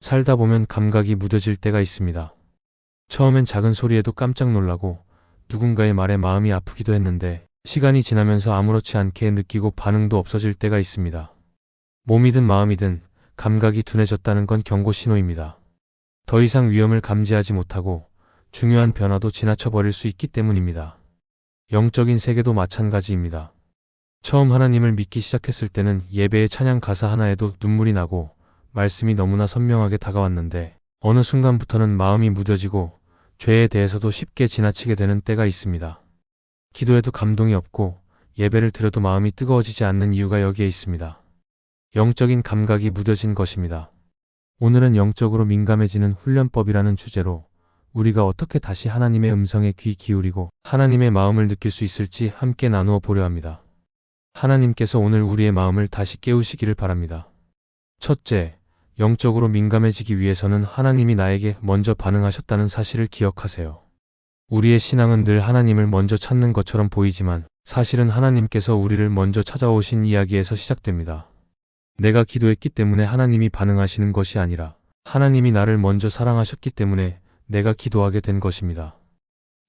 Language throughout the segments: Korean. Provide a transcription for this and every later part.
살다 보면 감각이 무뎌질 때가 있습니다. 처음엔 작은 소리에도 깜짝 놀라고 누군가의 말에 마음이 아프기도 했는데 시간이 지나면서 아무렇지 않게 느끼고 반응도 없어질 때가 있습니다. 몸이든 마음이든 감각이 둔해졌다는 건 경고 신호입니다. 더 이상 위험을 감지하지 못하고 중요한 변화도 지나쳐 버릴 수 있기 때문입니다. 영적인 세계도 마찬가지입니다. 처음 하나님을 믿기 시작했을 때는 예배의 찬양 가사 하나에도 눈물이 나고 말씀이 너무나 선명하게 다가왔는데 어느 순간부터는 마음이 무뎌지고 죄에 대해서도 쉽게 지나치게 되는 때가 있습니다. 기도해도 감동이 없고 예배를 드려도 마음이 뜨거워지지 않는 이유가 여기에 있습니다. 영적인 감각이 무뎌진 것입니다. 오늘은 영적으로 민감해지는 훈련법이라는 주제로 우리가 어떻게 다시 하나님의 음성에 귀 기울이고 하나님의 마음을 느낄 수 있을지 함께 나누어 보려 합니다. 하나님께서 오늘 우리의 마음을 다시 깨우시기를 바랍니다. 첫째, 영적으로 민감해지기 위해서는 하나님이 나에게 먼저 반응하셨다는 사실을 기억하세요. 우리의 신앙은 늘 하나님을 먼저 찾는 것처럼 보이지만 사실은 하나님께서 우리를 먼저 찾아오신 이야기에서 시작됩니다. 내가 기도했기 때문에 하나님이 반응하시는 것이 아니라 하나님이 나를 먼저 사랑하셨기 때문에 내가 기도하게 된 것입니다.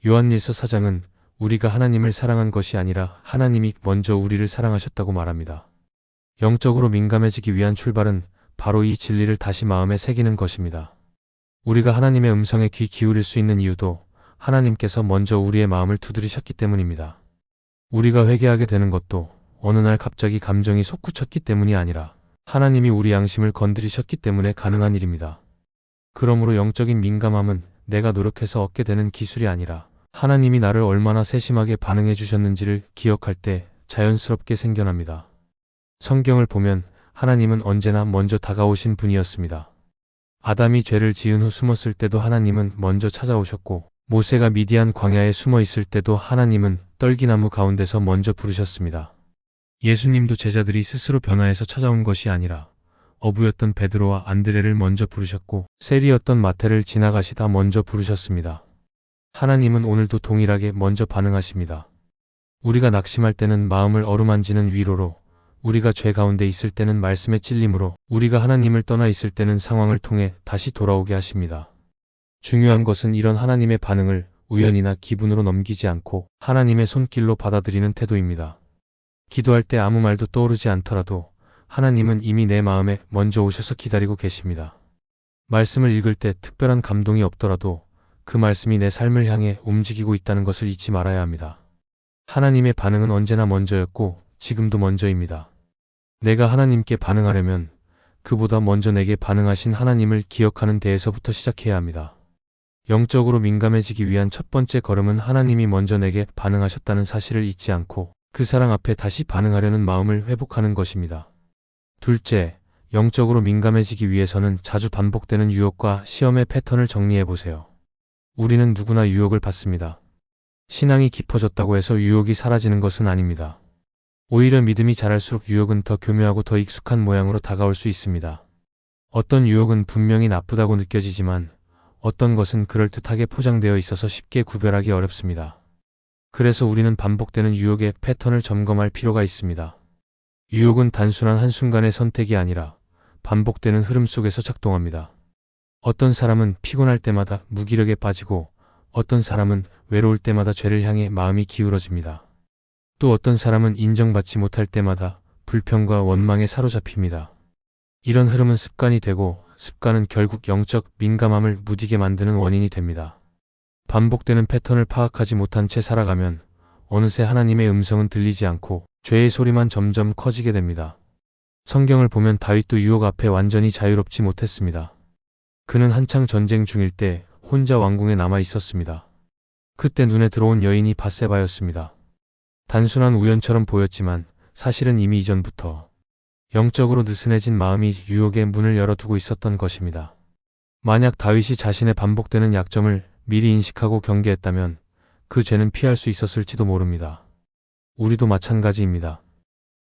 요한일서 4장은 우리가 하나님을 사랑한 것이 아니라 하나님이 먼저 우리를 사랑하셨다고 말합니다. 영적으로 민감해지기 위한 출발은 바로 이 진리를 다시 마음에 새기는 것입니다. 우리가 하나님의 음성에 귀 기울일 수 있는 이유도 하나님께서 먼저 우리의 마음을 두드리셨기 때문입니다. 우리가 회개하게 되는 것도 어느 날 갑자기 감정이 솟구쳤기 때문이 아니라 하나님이 우리 양심을 건드리셨기 때문에 가능한 일입니다. 그러므로 영적인 민감함은 내가 노력해서 얻게 되는 기술이 아니라 하나님이 나를 얼마나 세심하게 반응해 주셨는지를 기억할 때 자연스럽게 생겨납니다. 성경을 보면 하나님은 언제나 먼저 다가오신 분이었습니다. 아담이 죄를 지은 후 숨었을 때도 하나님은 먼저 찾아오셨고 모세가 미디안 광야에 숨어 있을 때도 하나님은 떨기나무 가운데서 먼저 부르셨습니다. 예수님도 제자들이 스스로 변화해서 찾아온 것이 아니라 어부였던 베드로와 안드레를 먼저 부르셨고 세리였던 마태를 지나가시다 먼저 부르셨습니다. 하나님은 오늘도 동일하게 먼저 반응하십니다. 우리가 낙심할 때는 마음을 어루만지는 위로로, 우리가 죄 가운데 있을 때는 말씀의 찔림으로, 우리가 하나님을 떠나 있을 때는 상황을 통해 다시 돌아오게 하십니다. 중요한 것은 이런 하나님의 반응을 우연이나 기분으로 넘기지 않고 하나님의 손길로 받아들이는 태도입니다. 기도할 때 아무 말도 떠오르지 않더라도 하나님은 이미 내 마음에 먼저 오셔서 기다리고 계십니다. 말씀을 읽을 때 특별한 감동이 없더라도 그 말씀이 내 삶을 향해 움직이고 있다는 것을 잊지 말아야 합니다. 하나님의 반응은 언제나 먼저였고 지금도 먼저입니다. 내가 하나님께 반응하려면 그보다 먼저 내게 반응하신 하나님을 기억하는 데에서부터 시작해야 합니다. 영적으로 민감해지기 위한 첫 번째 걸음은 하나님이 먼저 내게 반응하셨다는 사실을 잊지 않고 그 사랑 앞에 다시 반응하려는 마음을 회복하는 것입니다. 둘째, 영적으로 민감해지기 위해서는 자주 반복되는 유혹과 시험의 패턴을 정리해보세요. 우리는 누구나 유혹을 받습니다. 신앙이 깊어졌다고 해서 유혹이 사라지는 것은 아닙니다. 오히려 믿음이 자랄수록 유혹은 더 교묘하고 더 익숙한 모양으로 다가올 수 있습니다. 어떤 유혹은 분명히 나쁘다고 느껴지지만 어떤 것은 그럴듯하게 포장되어 있어서 쉽게 구별하기 어렵습니다. 그래서 우리는 반복되는 유혹의 패턴을 점검할 필요가 있습니다. 유혹은 단순한 한순간의 선택이 아니라 반복되는 흐름 속에서 작동합니다. 어떤 사람은 피곤할 때마다 무기력에 빠지고 어떤 사람은 외로울 때마다 죄를 향해 마음이 기울어집니다. 또 어떤 사람은 인정받지 못할 때마다 불평과 원망에 사로잡힙니다. 이런 흐름은 습관이 되고 습관은 결국 영적 민감함을 무디게 만드는 원인이 됩니다. 반복되는 패턴을 파악하지 못한 채 살아가면 어느새 하나님의 음성은 들리지 않고 죄의 소리만 점점 커지게 됩니다. 성경을 보면 다윗도 유혹 앞에 완전히 자유롭지 못했습니다. 그는 한창 전쟁 중일 때 혼자 왕궁에 남아 있었습니다. 그때 눈에 들어온 여인이 밧세바였습니다. 단순한 우연처럼 보였지만 사실은 이미 이전부터 영적으로 느슨해진 마음이 유혹의 문을 열어두고 있었던 것입니다. 만약 다윗이 자신의 반복되는 약점을 미리 인식하고 경계했다면 그 죄는 피할 수 있었을지도 모릅니다. 우리도 마찬가지입니다.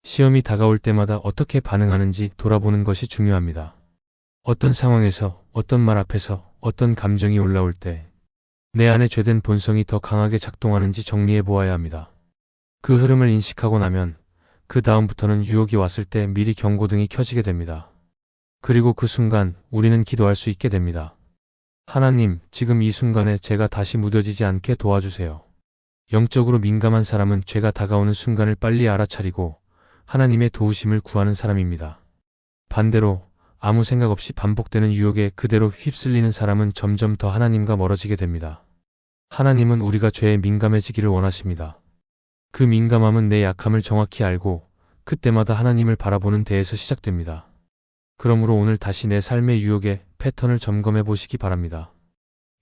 시험이 다가올 때마다 어떻게 반응하는지 돌아보는 것이 중요합니다. 어떤 상황에서, 어떤 말 앞에서, 어떤 감정이 올라올 때 내 안에 죄된 본성이 더 강하게 작동하는지 정리해 보아야 합니다. 그 흐름을 인식하고 나면 그 다음부터는 유혹이 왔을 때 미리 경고등이 켜지게 됩니다. 그리고 그 순간 우리는 기도할 수 있게 됩니다. 하나님, 지금 이 순간에 제가 다시 무뎌지지 않게 도와주세요. 영적으로 민감한 사람은 죄가 다가오는 순간을 빨리 알아차리고 하나님의 도우심을 구하는 사람입니다. 반대로 아무 생각 없이 반복되는 유혹에 그대로 휩쓸리는 사람은 점점 더 하나님과 멀어지게 됩니다. 하나님은 우리가 죄에 민감해지기를 원하십니다. 그 민감함은 내 약함을 정확히 알고 그때마다 하나님을 바라보는 데에서 시작됩니다. 그러므로 오늘 다시 내 삶의 유혹의 패턴을 점검해 보시기 바랍니다.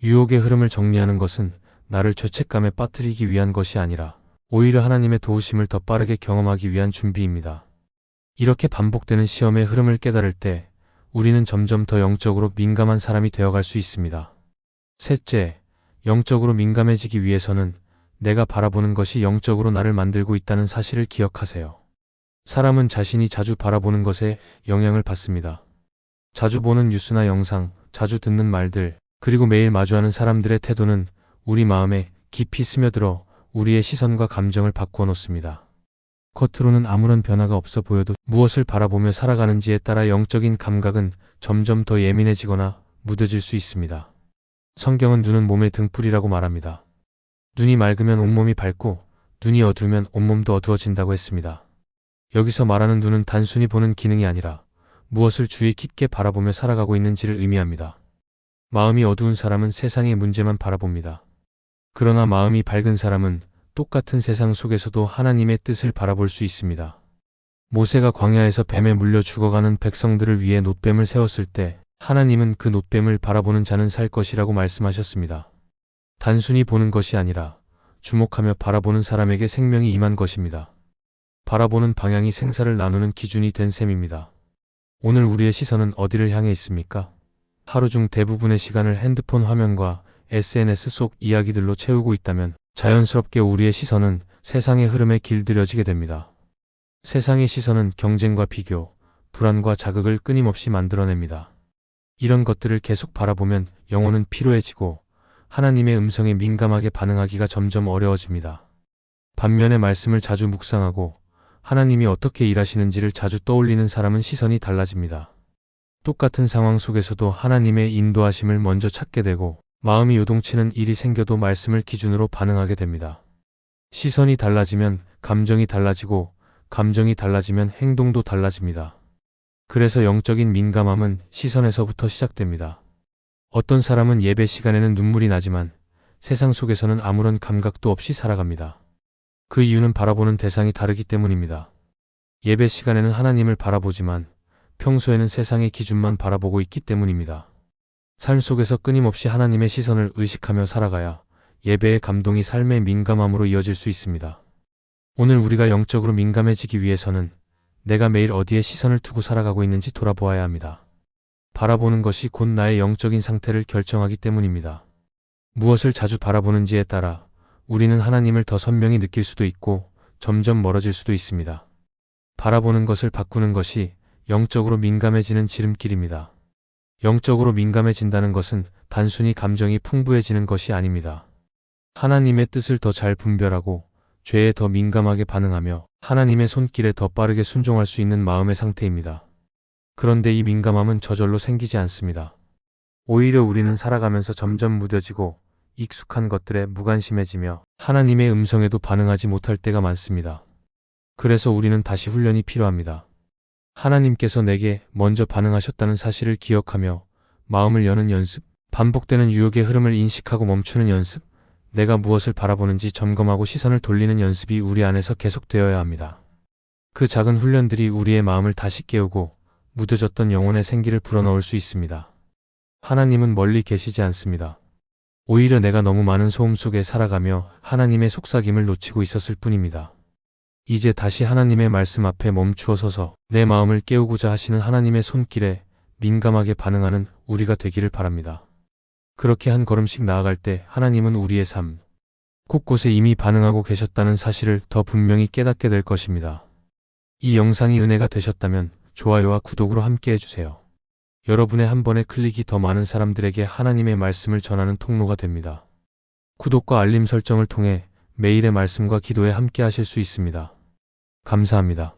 유혹의 흐름을 정리하는 것은 나를 죄책감에 빠뜨리기 위한 것이 아니라 오히려 하나님의 도우심을 더 빠르게 경험하기 위한 준비입니다. 이렇게 반복되는 시험의 흐름을 깨달을 때 우리는 점점 더 영적으로 민감한 사람이 되어갈 수 있습니다. 셋째, 영적으로 민감해지기 위해서는 내가 바라보는 것이 영적으로 나를 만들고 있다는 사실을 기억하세요. 사람은 자신이 자주 바라보는 것에 영향을 받습니다. 자주 보는 뉴스나 영상, 자주 듣는 말들, 그리고 매일 마주하는 사람들의 태도는 우리 마음에 깊이 스며들어 우리의 시선과 감정을 바꾸어 놓습니다. 겉으로는 아무런 변화가 없어 보여도 무엇을 바라보며 살아가는지에 따라 영적인 감각은 점점 더 예민해지거나 무뎌질 수 있습니다. 성경은 눈은 몸의 등불이라고 말합니다. 눈이 맑으면 온몸이 밝고 눈이 어두우면 온몸도 어두워진다고 했습니다. 여기서 말하는 눈은 단순히 보는 기능이 아니라 무엇을 주의 깊게 바라보며 살아가고 있는지를 의미합니다. 마음이 어두운 사람은 세상의 문제만 바라봅니다. 그러나 마음이 밝은 사람은 똑같은 세상 속에서도 하나님의 뜻을 바라볼 수 있습니다. 모세가 광야에서 뱀에 물려 죽어가는 백성들을 위해 놋뱀을 세웠을 때 하나님은 그 놋뱀을 바라보는 자는 살 것이라고 말씀하셨습니다. 단순히 보는 것이 아니라 주목하며 바라보는 사람에게 생명이 임한 것입니다. 바라보는 방향이 생사를 나누는 기준이 된 셈입니다. 오늘 우리의 시선은 어디를 향해 있습니까? 하루 중 대부분의 시간을 핸드폰 화면과 SNS 속 이야기들로 채우고 있다면 자연스럽게 우리의 시선은 세상의 흐름에 길들여지게 됩니다. 세상의 시선은 경쟁과 비교, 불안과 자극을 끊임없이 만들어냅니다. 이런 것들을 계속 바라보면 영혼은 피로해지고 하나님의 음성에 민감하게 반응하기가 점점 어려워집니다. 반면에 말씀을 자주 묵상하고 하나님이 어떻게 일하시는지를 자주 떠올리는 사람은 시선이 달라집니다. 똑같은 상황 속에서도 하나님의 인도하심을 먼저 찾게 되고 마음이 요동치는 일이 생겨도 말씀을 기준으로 반응하게 됩니다. 시선이 달라지면 감정이 달라지고 감정이 달라지면 행동도 달라집니다. 그래서 영적인 민감함은 시선에서부터 시작됩니다. 어떤 사람은 예배 시간에는 눈물이 나지만 세상 속에서는 아무런 감각도 없이 살아갑니다. 그 이유는 바라보는 대상이 다르기 때문입니다. 예배 시간에는 하나님을 바라보지만 평소에는 세상의 기준만 바라보고 있기 때문입니다. 삶 속에서 끊임없이 하나님의 시선을 의식하며 살아가야 예배의 감동이 삶의 민감함으로 이어질 수 있습니다. 오늘 우리가 영적으로 민감해지기 위해서는 내가 매일 어디에 시선을 두고 살아가고 있는지 돌아보아야 합니다. 바라보는 것이 곧 나의 영적인 상태를 결정하기 때문입니다. 무엇을 자주 바라보는지에 따라 우리는 하나님을 더 선명히 느낄 수도 있고 점점 멀어질 수도 있습니다. 바라보는 것을 바꾸는 것이 영적으로 민감해지는 지름길입니다. 영적으로 민감해진다는 것은 단순히 감정이 풍부해지는 것이 아닙니다. 하나님의 뜻을 더 잘 분별하고 죄에 더 민감하게 반응하며 하나님의 손길에 더 빠르게 순종할 수 있는 마음의 상태입니다. 그런데 이 민감함은 저절로 생기지 않습니다. 오히려 우리는 살아가면서 점점 무뎌지고 익숙한 것들에 무관심해지며 하나님의 음성에도 반응하지 못할 때가 많습니다. 그래서 우리는 다시 훈련이 필요합니다. 하나님께서 내게 먼저 반응하셨다는 사실을 기억하며 마음을 여는 연습, 반복되는 유혹의 흐름을 인식하고 멈추는 연습, 내가 무엇을 바라보는지 점검하고 시선을 돌리는 연습이 우리 안에서 계속되어야 합니다. 그 작은 훈련들이 우리의 마음을 다시 깨우고 무뎌졌던 영혼의 생기를 불어넣을 수 있습니다. 하나님은 멀리 계시지 않습니다. 오히려 내가 너무 많은 소음 속에 살아가며 하나님의 속삭임을 놓치고 있었을 뿐입니다. 이제 다시 하나님의 말씀 앞에 멈추어 서서 내 마음을 깨우고자 하시는 하나님의 손길에 민감하게 반응하는 우리가 되기를 바랍니다. 그렇게 한 걸음씩 나아갈 때 하나님은 우리의 삶, 곳곳에 이미 반응하고 계셨다는 사실을 더 분명히 깨닫게 될 것입니다. 이 영상이 은혜가 되셨다면 좋아요와 구독으로 함께 해주세요. 여러분의 한 번의 클릭이 더 많은 사람들에게 하나님의 말씀을 전하는 통로가 됩니다. 구독과 알림 설정을 통해 매일의 말씀과 기도에 함께 하실 수 있습니다. 감사합니다.